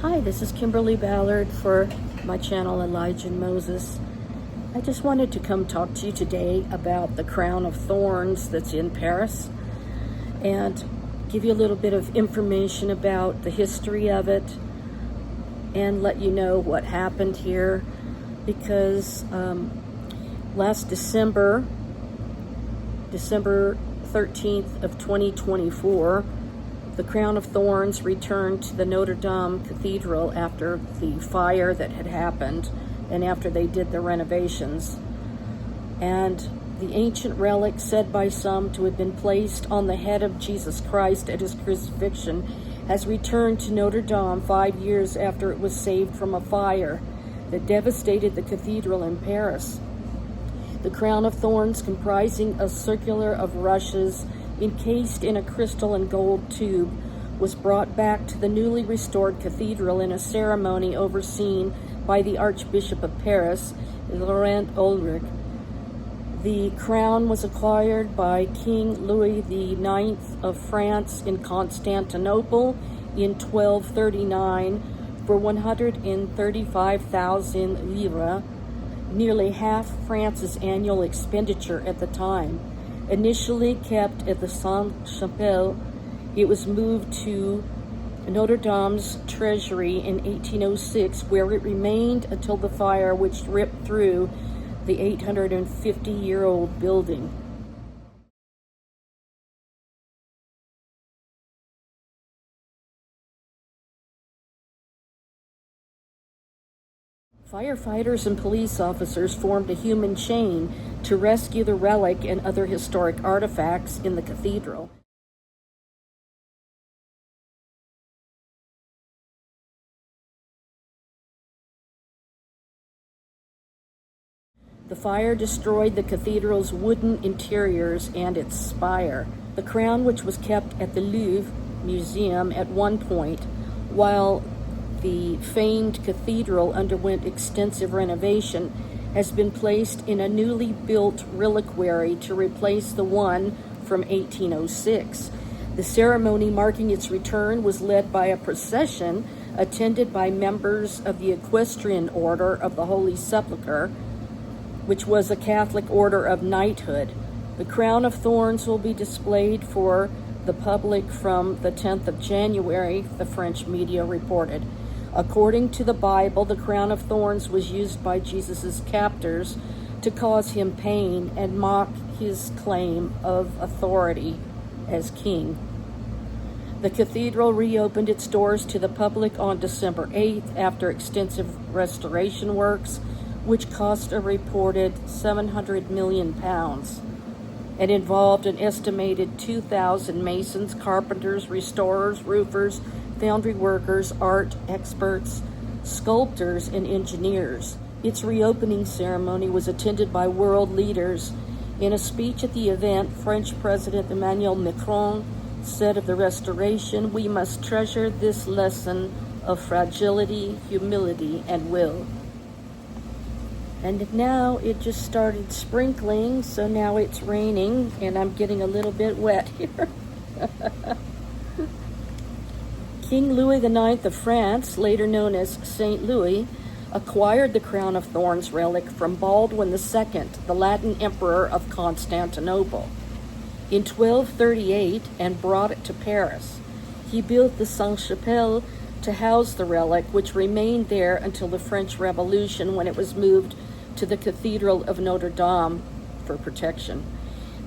Hi, this is Kimberly Ballard for my channel Elijah and Moses. I just wanted to come talk to you today about the crown of thorns that's in Paris and give you a little bit of information about the history of it and let you know what happened here, because last December 13th of 2024, the crown of thorns returned to the Notre Cathedral after the fire that had happened and after they did the renovations. And the ancient relic, said by some to have been placed on the head of Jesus Christ at his crucifixion, has returned to Notre Dame 5 years after it was saved from a fire that devastated the cathedral in Paris. The crown of thorns, comprising a circular of rushes encased in a crystal and gold tube, was brought back to the newly restored cathedral in a ceremony overseen by the Archbishop of Paris, Laurent Ulrich. The crown was acquired by King Louis IX of France in Constantinople in 1239 for 135,000 livres, nearly half France's annual expenditure at the time. Initially kept at the Sainte-Chapelle, it was moved to Notre Dame's treasury in 1806, where it remained until the fire which ripped through the 850-year-old building. Firefighters and police officers formed a human chain to rescue the relic and other historic artifacts in the cathedral. The fire destroyed the cathedral's wooden interiors and its spire. The crown, which was kept at the Louvre Museum at one point, while the famed cathedral underwent extensive renovation, has been placed in a newly built reliquary to replace the one from 1806. The ceremony marking its return was led by a procession attended by members of the Equestrian Order of the Holy Sepulchre, which was a Catholic order of knighthood. The crown of thorns will be displayed for the public from the 10th of January, the French media reported. According to the Bible, the crown of thorns was used by Jesus' captors to cause him pain and mock his claim of authority as king. The cathedral reopened its doors to the public on December 8th after extensive restoration works, which cost a reported £700 million and involved an estimated 2,000 masons, carpenters, restorers, roofers, foundry workers, art experts, sculptors, and engineers. Its reopening ceremony was attended by world leaders. In a speech at the event, French President Emmanuel Macron said of the restoration, "We must treasure this lesson of fragility, humility, and will." And now it just started sprinkling, so now it's raining, and I'm getting a little bit wet here. King Louis IX of France, later known as Saint Louis, acquired the crown of thorns relic from Baldwin II, the Latin emperor of Constantinople, in 1238 and brought it to Paris. He built the Sainte-Chapelle to house the relic, which remained there until the French Revolution, when it was moved to the Cathedral of Notre Dame for protection.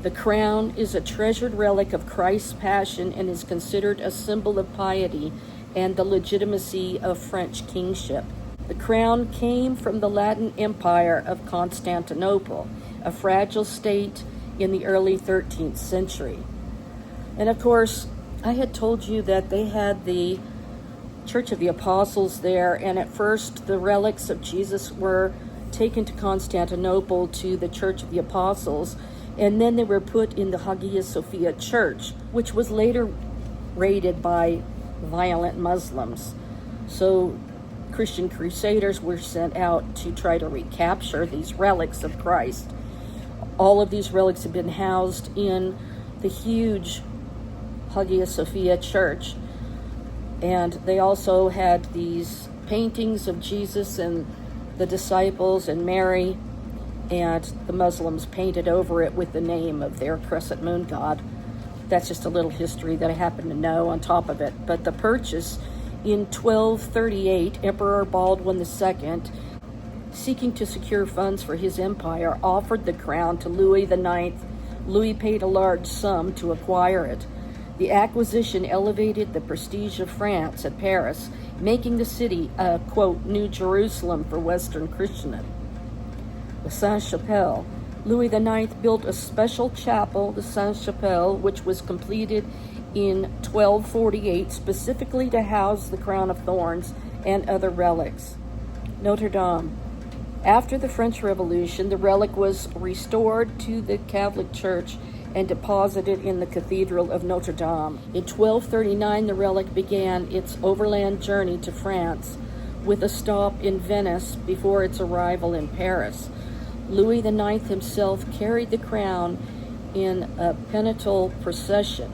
The crown is a treasured relic of Christ's passion and is considered a symbol of piety and the legitimacy of French kingship. The crown came from the Latin Empire of Constantinople, a fragile state in the early 13th century. And of course, I had told you that they had the Church of the Apostles there, and at first the relics of Jesus were taken to Constantinople to the Church of the Apostles, and then they were put in the Hagia Sophia Church, which was later raided by violent Muslims. So Christian crusaders were sent out to try to recapture these relics of Christ. All of these relics have been housed in the huge Hagia Sophia Church. And they also had these paintings of Jesus and the disciples and Mary, and the Muslims painted over it with the name of their crescent moon god. That's just a little history that I happen to know on top of it. But the purchase in 1238, Emperor Baldwin II, seeking to secure funds for his empire, offered the crown to Louis IX. Louis paid a large sum to acquire it. The acquisition elevated the prestige of France at Paris, making the city a, quote, New Jerusalem for Western Christendom. The Sainte-Chapelle. Louis IX built a special chapel, the Sainte-Chapelle, which was completed in 1248, specifically to house the crown of thorns and other relics. Notre Dame. After the French Revolution, the relic was restored to the Catholic Church and deposited in the Cathedral of Notre Dame. In 1239, the relic began its overland journey to France, with a stop in Venice before its arrival in Paris. Louis IX himself carried the crown in a penitential procession.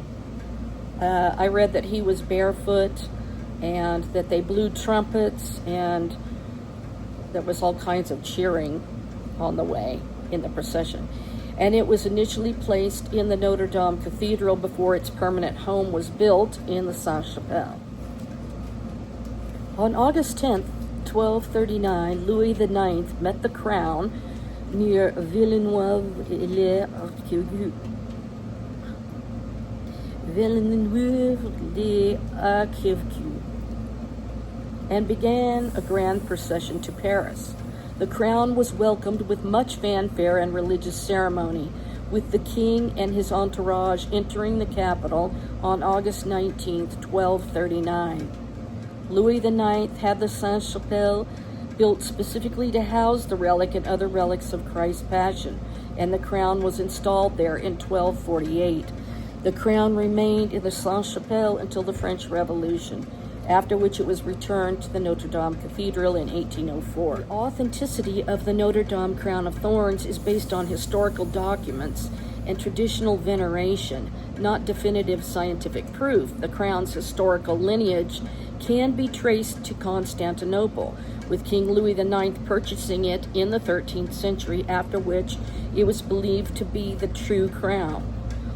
I read that he was barefoot and that they blew trumpets, and there was all kinds of cheering on the way in the procession. And it was initially placed in the Notre Dame Cathedral before its permanent home was built in the Sainte-Chapelle. On August 10th, 1239, Louis IX met the crown near Villeneuve-les-Arquebues. And began a grand procession to Paris. The crown was welcomed with much fanfare and religious ceremony, with the king and his entourage entering the capital on August 19th, 1239. Louis IX had the Sainte-Chapelle built specifically to house the relic and other relics of Christ's Passion, and the crown was installed there in 1248. The crown remained in the Sainte-Chapelle until the French Revolution, after which it was returned to the Notre Dame Cathedral in 1804. The authenticity of the Notre Dame crown of thorns is based on historical documents and traditional veneration, not definitive scientific proof. The crown's historical lineage can be traced to Constantinople, with King Louis IX purchasing it in the 13th century, after which it was believed to be the true crown.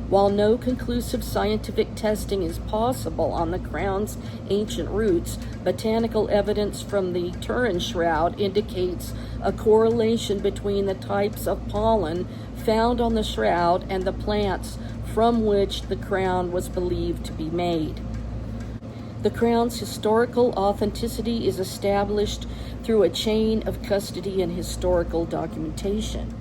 While no conclusive scientific testing is possible on the crown's ancient roots, botanical evidence from the Turin shroud indicates a correlation between the types of pollen found on the shroud and the plants from which the crown was believed to be made. The crown's historical authenticity is established through a chain of custody and historical documentation.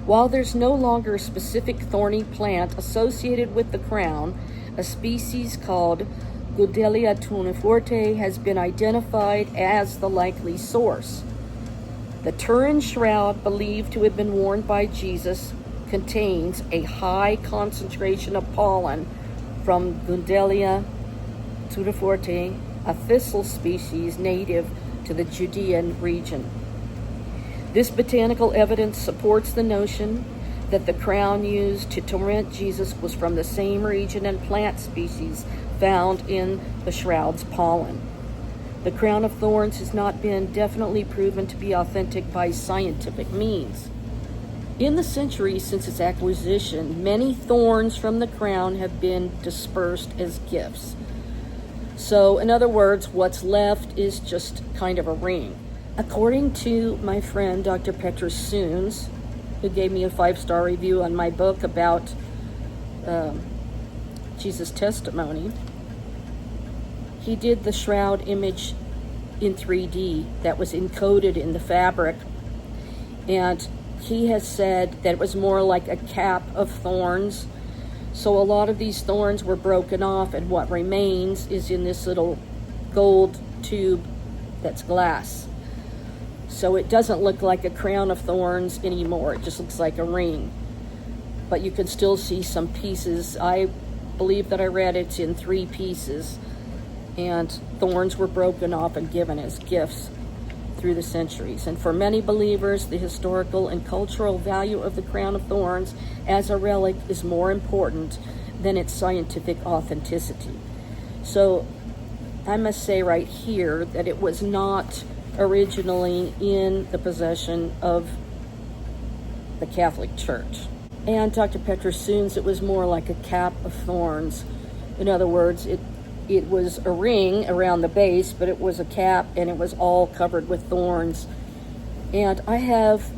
While there's no longer a specific thorny plant associated with the crown, a species called Godelia tuniforte has been identified as the likely source. The Turin shroud, believed to have been worn by Jesus, contains a high concentration of pollen from Godelia tuniforte, a thistle species native to the Judean region. This botanical evidence supports the notion that the crown used to torment Jesus was from the same region and plant species found in the shroud's pollen. The crown of thorns has not been definitely proven to be authentic by scientific means. In the centuries since its acquisition, many thorns from the crown have been dispersed as gifts. So, in other words, what's left is just kind of a ring. According to my friend, Dr. Petrus Soons, who gave me a 5-star review on my book about Jesus' testimony, he did the shroud image in 3D that was encoded in the fabric, and he has said that it was more like a cap of thorns. So a lot of these thorns were broken off, and what remains is in this little gold tube that's glass. So it doesn't look like a crown of thorns anymore. It just looks like a ring. But you can still see some pieces. I believe that I read it's in 3 pieces. And thorns were broken off and given as gifts through the centuries. And for many believers, the historical and cultural value of the crown of thorns as a relic is more important than its scientific authenticity. So I must say right here that it was not originally in the possession of the Catholic Church. And Dr. Petra assumes it was more like a cap of thorns. In other words, it was a ring around the base, but it was a cap and it was all covered with thorns. And I have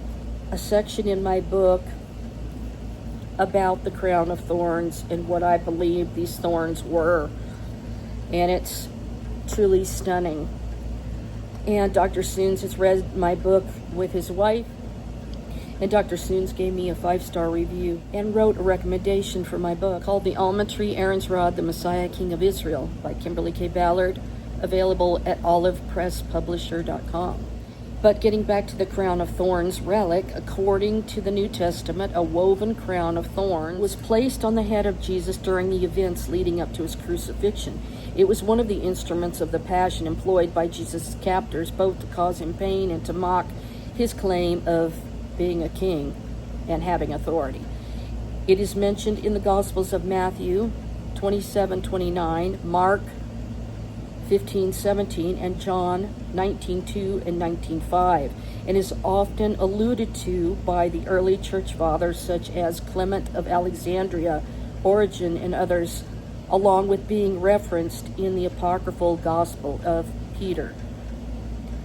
a section in my book about the crown of thorns and what I believe these thorns were. And it's truly stunning. And Dr. Soons has read my book with his wife. And Dr. Soons gave me a 5-star review and wrote a recommendation for my book called The Almond Tree, Aaron's Rod, the Messiah King of Israel by Kimberly K. Ballard, available at olivepresspublisher.com. But getting back to the crown of thorns relic, according to the New Testament, a woven crown of thorns was placed on the head of Jesus during the events leading up to his crucifixion. It was one of the instruments of the passion employed by Jesus' captors, both to cause him pain and to mock his claim of being a king and having authority. It is mentioned in the Gospels of Matthew 27:29, Mark 15:17, and John 19:2 and 19:5, and is often alluded to by the early church fathers such as Clement of Alexandria, Origen, and others, along with being referenced in the apocryphal Gospel of Peter.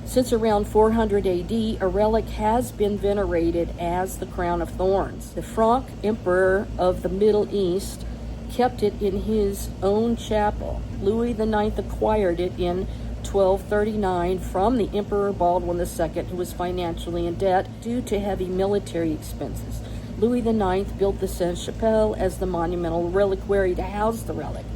Since around 400 AD, a relic has been venerated as the crown of thorns. The Frank Emperor of the Middle East kept it in his own chapel. Louis IX acquired it in 1239 from the Emperor Baldwin II, who was financially in debt due to heavy military expenses. Louis IX built the Sainte-Chapelle as the monumental reliquary to house the relic.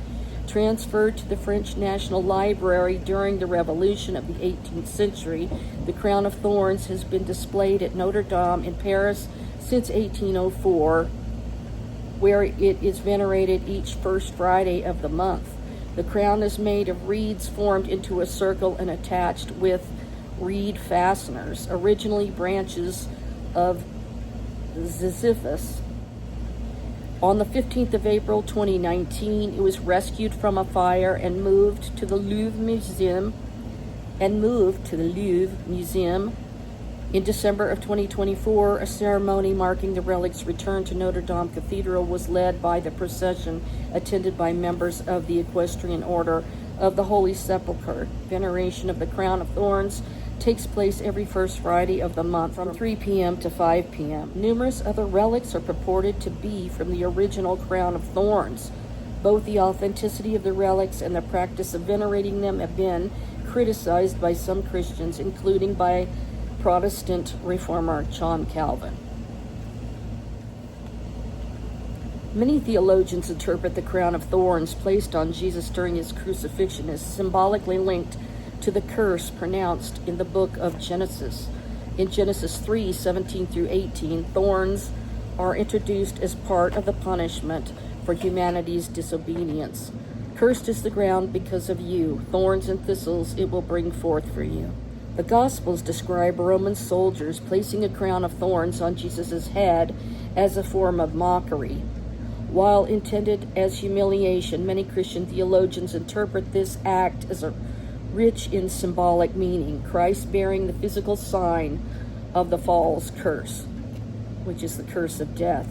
Transferred to the French National Library during the Revolution of the 18th century, the crown of thorns has been displayed at Notre Dame in Paris since 1804, where it is venerated each first Friday of the month. The crown is made of reeds formed into a circle and attached with reed fasteners, originally branches of ziziphus. On the 15th of April 2019, it was rescued from a fire and moved to the Louvre Museum. In December of 2024, a ceremony marking the relic's return to Notre Dame Cathedral was led by the procession attended by members of the Equestrian Order of the Holy Sepulchre. Veneration of the Crown of Thorns takes place every first Friday of the month from 3 p.m. to 5 p.m. Numerous other relics are purported to be from the original Crown of Thorns. Both the authenticity of the relics and the practice of venerating them have been criticized by some Christians, including by Protestant reformer John Calvin. Many theologians interpret the crown of thorns placed on Jesus during his crucifixion as symbolically linked to the curse pronounced in the book of Genesis. In Genesis 3:17 through 18, thorns are introduced as part of the punishment for humanity's disobedience. Cursed is the ground because of you. Thorns and thistles it will bring forth for you. The Gospels describe Roman soldiers placing a crown of thorns on Jesus' head as a form of mockery. While intended as humiliation, many Christian theologians interpret this act as rich in symbolic meaning, Christ bearing the physical sign of the fall's curse, which is the curse of death.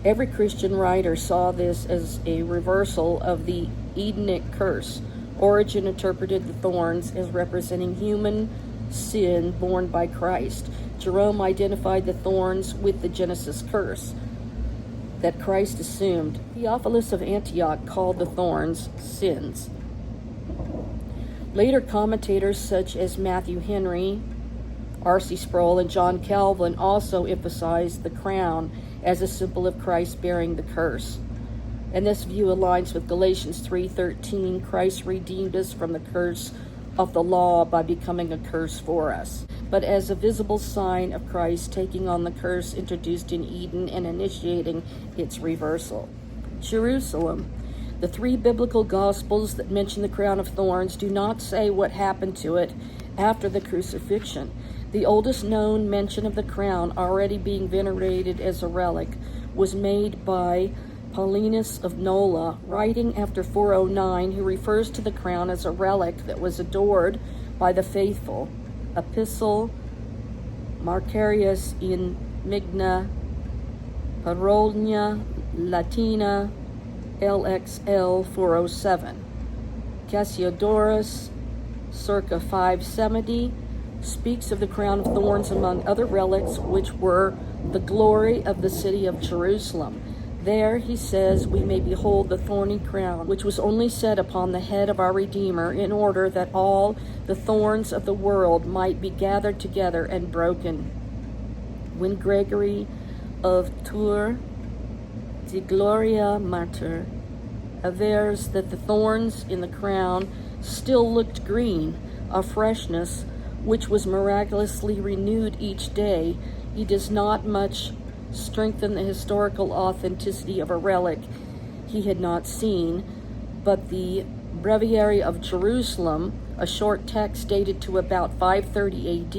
Every Christian writer saw this as a reversal of the Edenic curse. Origen interpreted the thorns as representing human sin borne by Christ. Jerome identified the thorns with the Genesis curse that Christ assumed. Theophilus of Antioch called the thorns sins. Later commentators such as Matthew Henry, R.C. Sproul, and John Calvin also emphasized the crown as a symbol of Christ bearing the curse. And this view aligns with Galatians 3:13. Christ redeemed us from the curse of the law by becoming a curse for us, but as a visible sign of Christ taking on the curse introduced in Eden and initiating its reversal. Jerusalem. The three biblical Gospels that mention the crown of thorns do not say what happened to it after the crucifixion. The oldest known mention of the crown already being venerated as a relic was made by Paulinus of Nola, writing after 409, who refers to the crown as a relic that was adored by the faithful. Epistle Marcarius in Migna Parolnia Latina LXL 407. Cassiodorus, circa 570, speaks of the crown of thorns among other relics, which were the glory of the city of Jerusalem. There, he says, we may behold the thorny crown, which was only set upon the head of our Redeemer, in order that all the thorns of the world might be gathered together and broken. When Gregory of Tours, de Gloria Mater, avers that the thorns in the crown still looked green, a freshness which was miraculously renewed each day, he does not much strengthen the historical authenticity of a relic he had not seen, but the Breviary of Jerusalem, a short text dated to about 530 AD,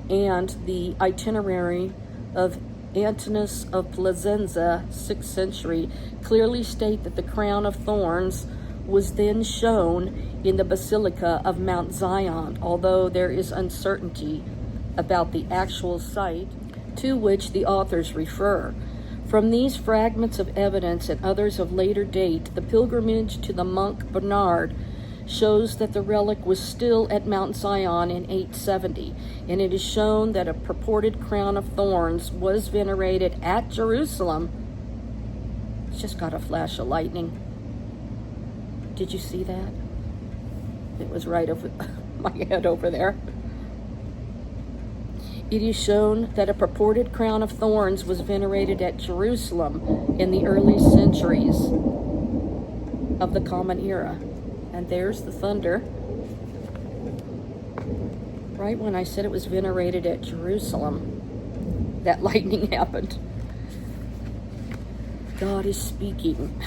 and the Itinerary of Antinous of Placenza, 6th century, clearly state that the crown of thorns was then shown in the Basilica of Mount Zion, although there is uncertainty about the actual site to which the authors refer. From these fragments of evidence and others of later date, the pilgrimage to the monk Bernard shows that the relic was still at Mount Zion in 870, and it is shown that a purported crown of thorns was venerated at Jerusalem. It's just got a flash of lightning. Did you see that? It was right over my head over there. It is shown that a purported crown of thorns was venerated at Jerusalem in the early centuries of the Common Era. And there's the thunder. Right when I said it was venerated at Jerusalem, that lightning happened. God is speaking.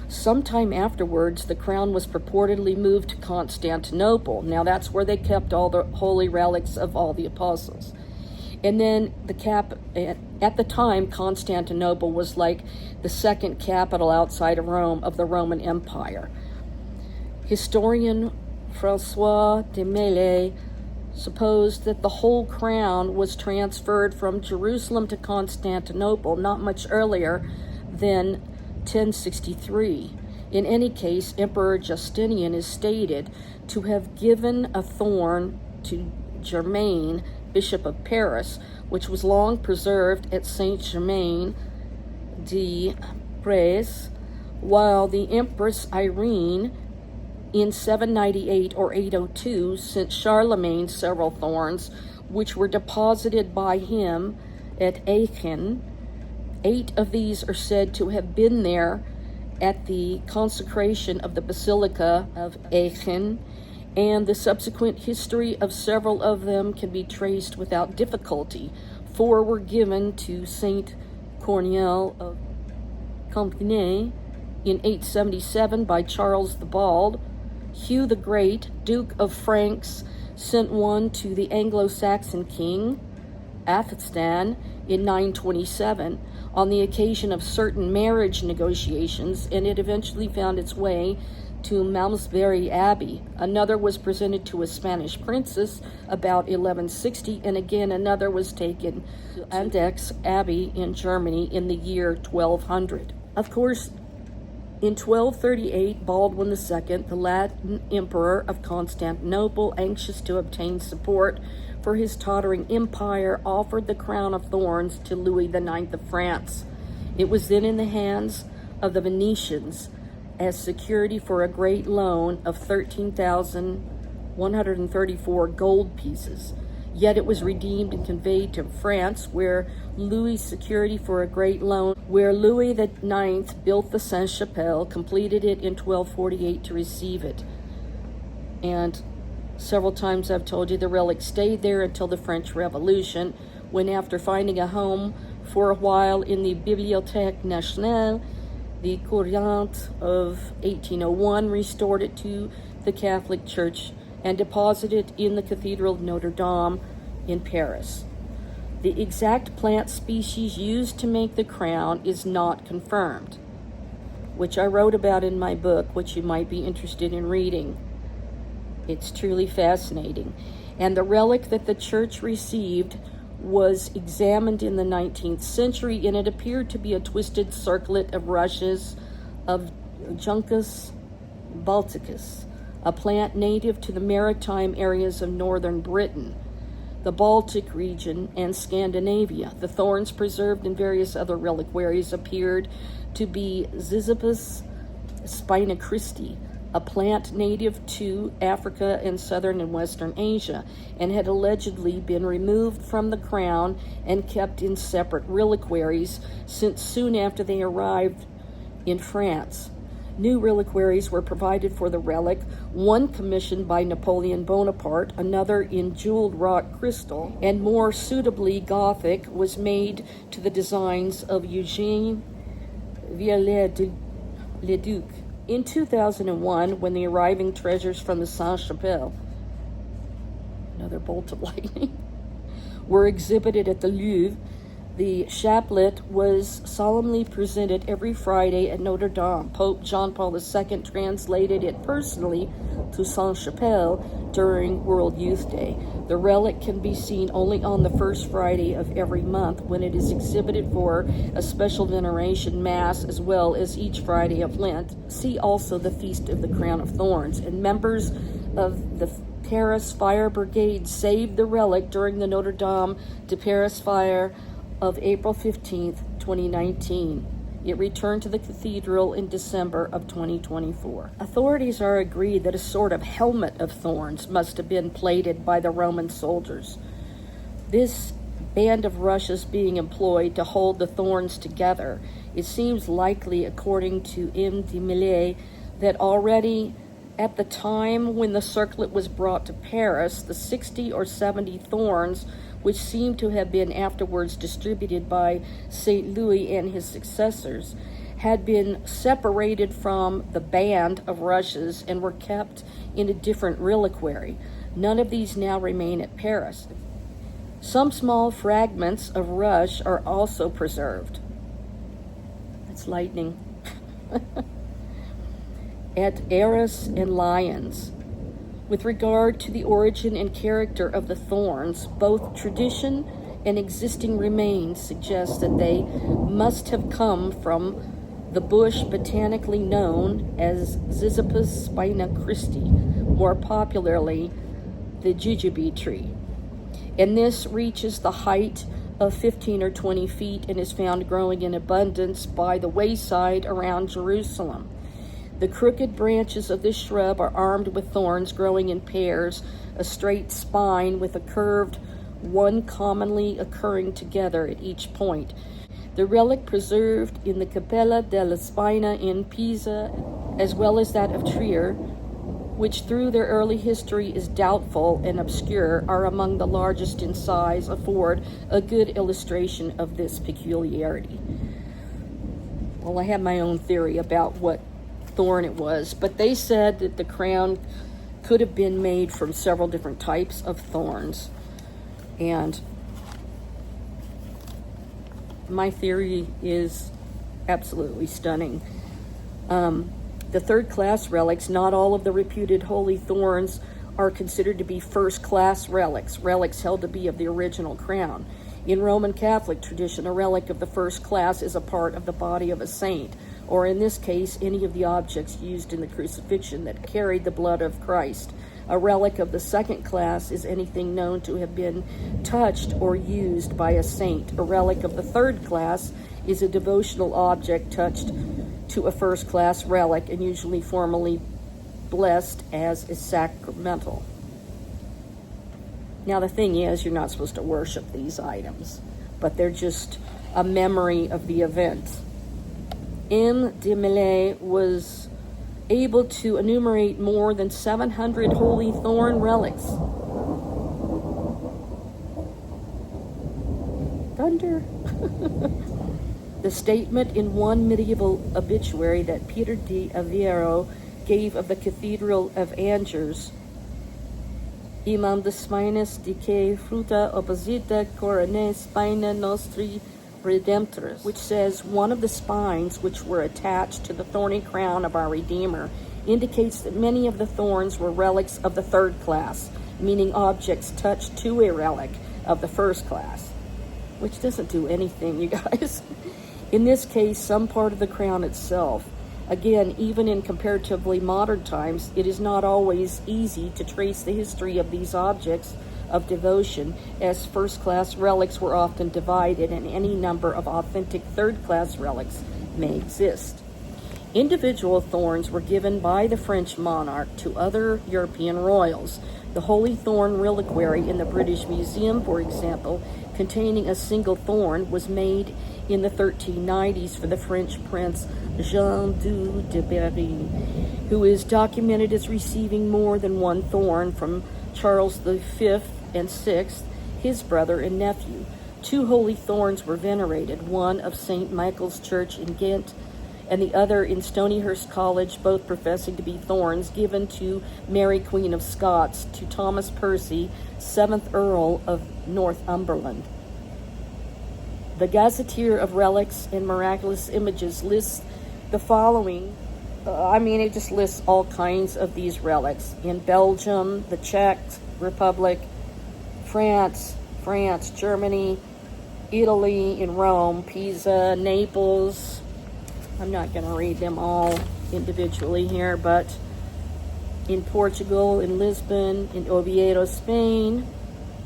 Sometime afterwards, the crown was purportedly moved to Constantinople. Now that's where they kept all the holy relics of all the apostles. And then at the time, Constantinople was like the second capital outside of Rome of the Roman Empire. Historian François de Maillet supposed that the whole crown was transferred from Jerusalem to Constantinople not much earlier than 1063. In any case, Emperor Justinian is stated to have given a thorn to Germain, Bishop of Paris, which was long preserved at Saint-Germain-des-Prés, while the Empress Irene in 798 or 802 sent Charlemagne several thorns, which were deposited by him at Aachen. 8 of these are said to have been there at the consecration of the Basilica of Aachen, and the subsequent history of several of them can be traced without difficulty. 4 were given to Saint Corneille of Compiègne in 877 by Charles the Bald. Hugh the Great, Duke of Franks, sent one to the Anglo-Saxon king, Athelstan, in 927 on the occasion of certain marriage negotiations, and it eventually found its way to Malmesbury Abbey. Another was presented to a Spanish princess about 1160, and again another was taken to Andechs Abbey in Germany in the year 1200. Of course, in 1238, Baldwin II, the Latin emperor of Constantinople, anxious to obtain support for his tottering empire, offered the crown of thorns to Louis IX of France. It was then in the hands of the Venetians as security for a great loan of 13,134 gold pieces. Yet it was redeemed and conveyed to France, where Louis' security for a great loan, where Louis IX built the Sainte-Chapelle, completed it in 1248 to receive it. And several times I've told you the relic stayed there until the French Revolution, when after finding a home for a while in the Bibliothèque Nationale, the Courant of 1801 restored it to the Catholic Church and deposited it in the Cathedral of Notre Dame in Paris. The exact plant species used to make the crown is not confirmed, which I wrote about in my book, which you might be interested in reading. It's truly fascinating. And the relic that the church received was examined in the 19th century, and it appeared to be a twisted circlet of rushes of Juncus balticus, a plant native to the maritime areas of northern Britain, the Baltic region, and Scandinavia. The thorns preserved in various other reliquaries appeared to be Ziziphus spinacristi, a plant native to Africa and southern and western Asia, and had allegedly been removed from the crown and kept in separate reliquaries since soon after they arrived in France. New reliquaries were provided for the relic, one commissioned by Napoleon Bonaparte, another in jeweled rock crystal, and more suitably Gothic was made to the designs of Eugène Viollet-le-Duc. In 2001, when the arriving treasures from the Sainte-Chapelle, another bolt of lightning, were exhibited at the Louvre, the chaplet was solemnly presented every Friday at Notre Dame. Pope John Paul II translated it personally to Sainte-Chapelle during World Youth Day. The relic can be seen only on the first Friday of every month, when it is exhibited for a special veneration mass, as well as each Friday of Lent. See also the Feast of the Crown of Thorns. And members of the Paris Fire Brigade saved the relic during the Notre Dame de Paris fire of April 15th, 2019. It returned to the cathedral in December of 2024. Authorities are agreed that a sort of helmet of thorns must have been plated by the Roman soldiers. This band of rushes being employed to hold the thorns together. It seems likely, according to M. de Millet, that already at the time when the circlet was brought to Paris, the 60 or 70 thorns, which seem to have been afterwards distributed by St. Louis and his successors, had been separated from the band of rushes and were kept in a different reliquary. None of these now remain at Paris. Some small fragments of rush are also preserved. That's lightning. At Arras and Lyons. With regard to the origin and character of the thorns, both tradition and existing remains suggest that they must have come from the bush botanically known as Ziziphus spinacristi, more popularly the jujube tree. And this reaches the height of 15 or 20 feet and is found growing in abundance by the wayside around Jerusalem. The crooked branches of this shrub are armed with thorns growing in pairs, a straight spine with a curved one commonly occurring together at each point. The relic preserved in the Cappella della Spina in Pisa, as well as that of Trier, which through their early history is doubtful and obscure, are among the largest in size, afford a good illustration of this peculiarity. Well, I have my own theory about what thorn it was, but they said that the crown could have been made from several different types of thorns. And my theory is absolutely stunning. The third-class relics, not all of the reputed holy thorns are considered to be first-class relics, relics held to be of the original crown. In Roman Catholic tradition, a relic of the first class is a part of the body of a saint, or in this case, any of the objects used in the crucifixion that carried the blood of Christ. A relic of the second class is anything known to have been touched or used by a saint. A relic of the third class is a devotional object touched to a first-class relic and usually formally blessed as is sacramental. Now, the thing is, you're not supposed to worship these items, but they're just a memory of the event. M. de Millet was able to enumerate more than 700 holy thorn relics. Thunder. The statement in one medieval obituary that Peter de Aveiro gave of the Cathedral of Angers imam de spines dice fruta opposita coronae spina nostri redemptoris, which says one of the spines which were attached to the thorny crown of our Redeemer indicates that many of the thorns were relics of the third class, meaning objects touched to a relic of the first class, which doesn't do anything, you guys. In this case, some part of the crown itself. Again, even in comparatively modern times, it is not always easy to trace the history of these objects of devotion, as first-class relics were often divided and any number of authentic third-class relics may exist. Individual thorns were given by the French monarch to other European royals. The Holy Thorn reliquary in the British Museum, for example, containing a single thorn, was made in the 1390s for the French Prince Jean de Berry, who is documented as receiving more than one thorn from Charles V and VI, his brother and nephew. 2 holy thorns were venerated, one of St. Michael's Church in Ghent and the other in Stonyhurst College, both professing to be thorns, given to Mary Queen of Scots, to Thomas Percy, 7th Earl of Northumberland. The Gazetteer of Relics and Miraculous Images lists the following. It just lists all kinds of these relics. In Belgium, the Czech Republic, France, Germany, Italy, in Rome, Pisa, Naples. I'm not going to read them all individually here, but in Portugal, in Lisbon, in Oviedo, Spain,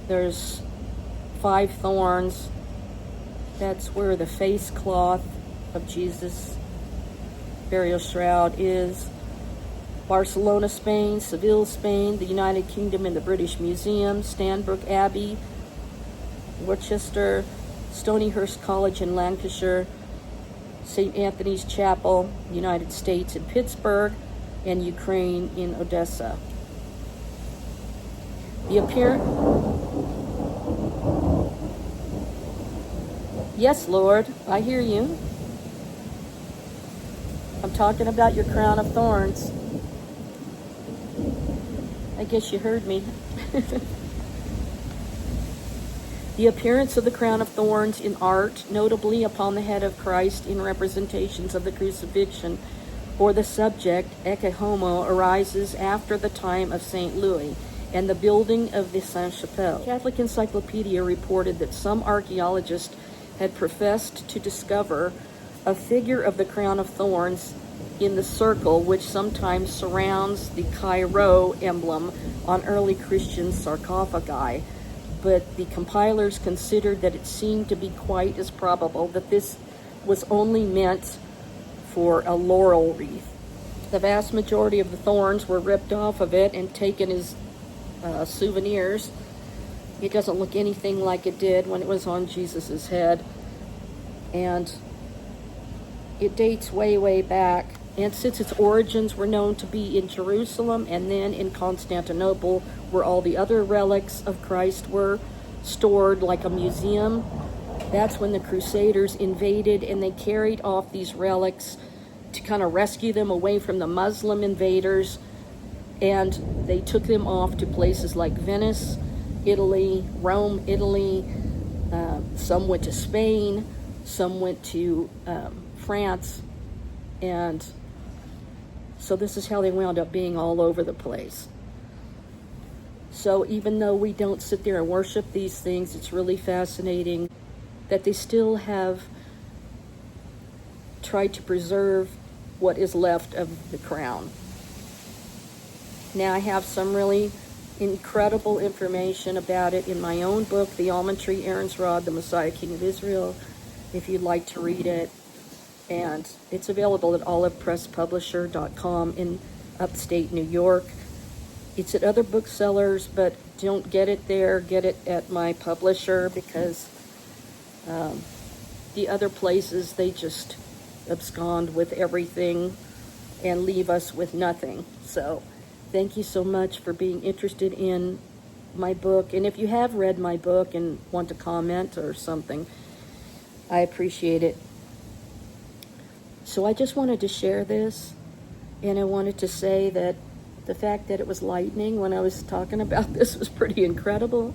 there's 5 thorns. That's where the face cloth of Jesus' burial shroud is. Barcelona, Spain, Seville, Spain, the United Kingdom and the British Museum, Stanbrook Abbey, Worcester, Stonyhurst College in Lancashire, St. Anthony's Chapel, United States in Pittsburgh, and Ukraine in Odessa. The Yes, Lord, I hear you. I'm talking about your crown of thorns. I guess you heard me. The appearance of the crown of thorns in art, notably upon the head of Christ in representations of the crucifixion, or the subject, ecce homo, arises after the time of St. Louis and the building of the Sainte-Chapelle. Catholic Encyclopedia reported that some archaeologists had professed to discover a figure of the crown of thorns in the circle which sometimes surrounds the Chi-Rho emblem on early Christian sarcophagi, but the compilers considered that it seemed to be quite as probable that this was only meant for a laurel wreath. The vast majority of the thorns were ripped off of it and taken as souvenirs. It doesn't look anything like it did when it was on Jesus's head, and it dates way, way back. And since its origins were known to be in Jerusalem and then in Constantinople, where all the other relics of Christ were stored like a museum, that's when the Crusaders invaded, and they carried off these relics to kind of rescue them away from the Muslim invaders, and they took them off to places like Venice, Italy, Rome, Italy. Some went to Spain, some went to France, and so this is how they wound up being all over the place. So even though we don't sit there and worship these things, it's really fascinating that they still have tried to preserve what is left of the crown. Now I have some really incredible information about it in my own book, The Almond Tree, Aaron's Rod, the Messiah King of Israel, if you'd like to read it. And it's available at olivepresspublisher.com in upstate New York. It's at other booksellers, but don't get it there. Get it at my publisher, because the other places, they just abscond with everything and leave us with nothing. So thank you so much for being interested in my book. And if you have read my book and want to comment or something, I appreciate it. So I just wanted to share this, and I wanted to say that The fact that it was lightning when I was talking about this was pretty incredible.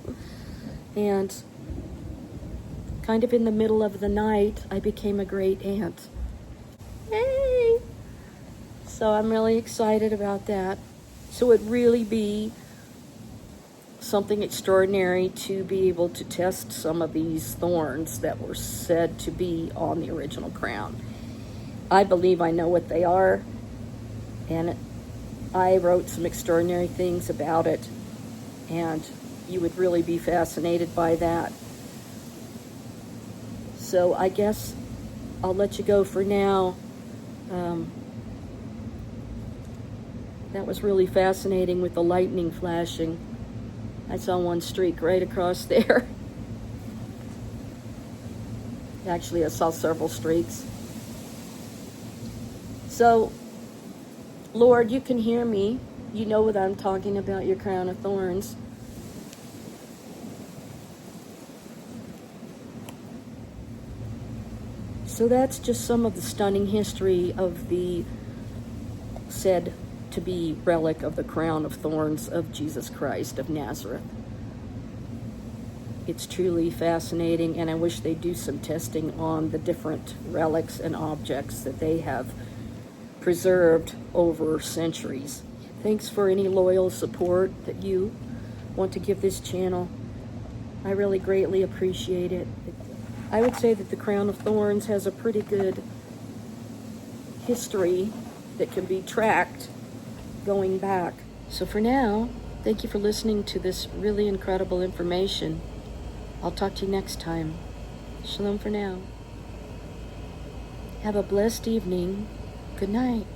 And kind of in the middle of the night, I became a great aunt. Yay! So I'm really excited about that. So it'd really be something extraordinary to be able to test some of these thorns that were said to be on the original crown. I believe I know what they are, and I wrote some extraordinary things about it, and you would really be fascinated by that. So I guess I'll let you go for now. That was really fascinating with the lightning flashing. I saw one streak right across there. Actually, I saw several streaks. So, Lord, you can hear me. You know what I'm talking about, your crown of thorns. So that's just some of the stunning history of the said to be relic of the crown of thorns of Jesus Christ of Nazareth. It's truly fascinating, and I wish they'd do some testing on the different relics and objects that they have preserved over centuries. Thanks for any loyal support that you want to give this channel. I really greatly appreciate it. I would say that the crown of thorns has a pretty good history that can be tracked going back. So for now, thank you for listening to this really incredible information. I'll talk to you next time. Shalom for now. Have a blessed evening. Good night.